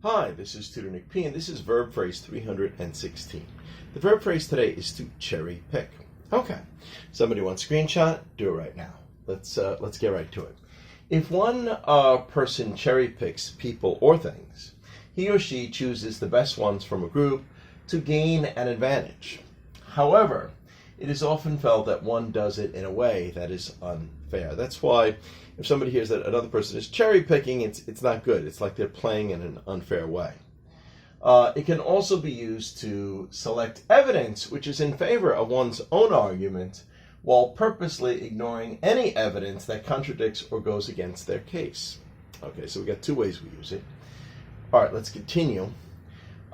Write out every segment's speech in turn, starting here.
Hi, this is Tutor Nick P, and this is verb phrase 316. The verb phrase today is to cherry pick. Okay, somebody wants a screenshot? Do it right now. Let's get right to it. If one person cherry picks people or things, he or she chooses the best ones from a group to gain an advantage. However, it is often felt that one does it in a way that is unfair. That's why if somebody hears that another person is cherry picking, it's not good. It's like they're playing in an unfair way. It can also be used to select evidence which is in favor of one's own argument while purposely ignoring any evidence that contradicts or goes against their case. Okay, so we got two ways we use it. All right, let's continue.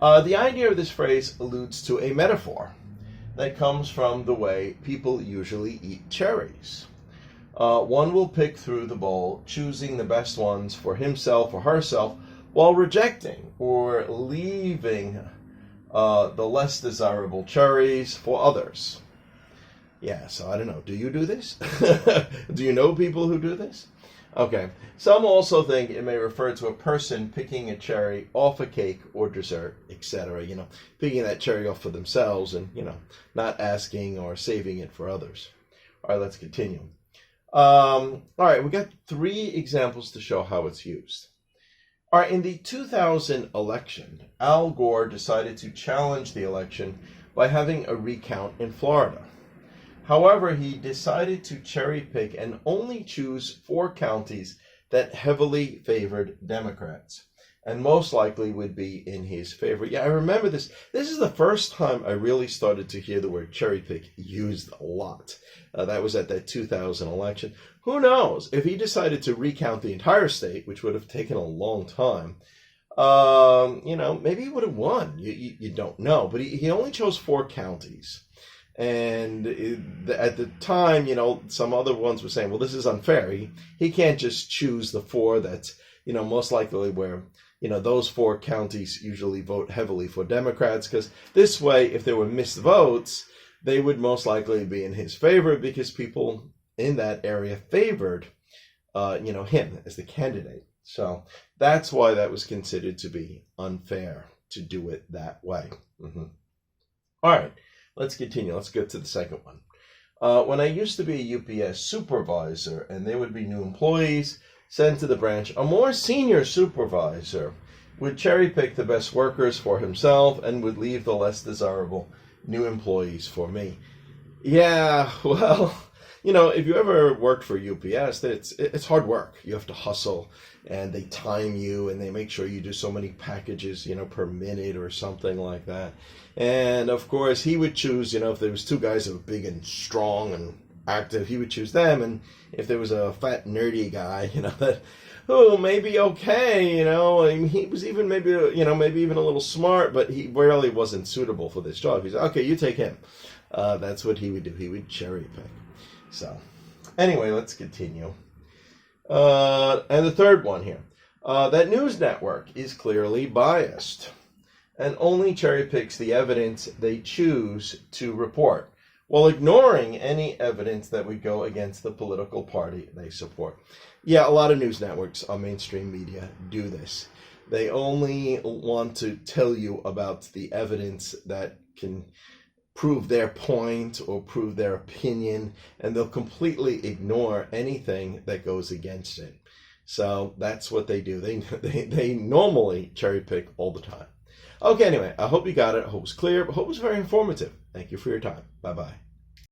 The idea of this phrase alludes to a metaphor that comes from the way people usually eat cherries. One will pick through the bowl, choosing the best ones for himself or herself, while rejecting or leaving the less desirable cherries for others. Yeah, so I don't know. Do you do this? Do you know people who do this? Okay. Some also think it may refer to a person picking a cherry off a cake or dessert, etc. Picking that cherry off for themselves and, not asking or saving it for others. All right, let's continue. All right, we got three examples to show how it's used. All right, in the 2000 election, Al Gore decided to challenge the election by having a recount in Florida. However, he decided to cherry pick and only choose 4 counties that heavily favored Democrats and most likely would be in his favor. Yeah, I remember this. This is the first time I really started to hear the word cherry pick used a lot. That was at that 2000 election. Who knows? If he decided to recount the entire state, which would have taken a long time, maybe he would have won. You don't know. But he only chose 4 counties. And at the time, some other ones were saying, well, this is unfair. He can't just choose the 4 that's, most likely where, those 4 counties usually vote heavily for Democrats, because this way, if there were missed votes, they would most likely be in his favor because people in that area favored, him as the candidate. So that's why that was considered to be unfair to do it that way. All right. Let's continue. Let's go to the second one. When I used to be a UPS supervisor and there would be new employees sent to the branch, a more senior supervisor would cherry pick the best workers for himself and would leave the less desirable new employees for me. Yeah, well, if you ever worked for UPS, it's hard work. You have to hustle, and they time you, and they make sure you do so many packages, per minute or something like that. And of course, he would choose, if there was 2 guys that were big and strong and active, he would choose them. And if there was a fat, nerdy guy, maybe okay, he was even maybe even a little smart, but he really wasn't suitable for this job. He said, okay, you take him. That's what he would do. He would cherry pick. So, anyway, let's continue. And the third one here. That news network is clearly biased and only cherry picks the evidence they choose to report, while ignoring any evidence that would go against the political party they support. Yeah, a lot of news networks on mainstream media do this. They only want to tell you about the evidence that can prove their point or prove their opinion, and they'll completely ignore anything that goes against it. So that's what they do. They normally cherry pick all the time. Okay, anyway, I hope you got it. I hope it was clear. I hope it was very informative. Thank you for your time. Bye-bye.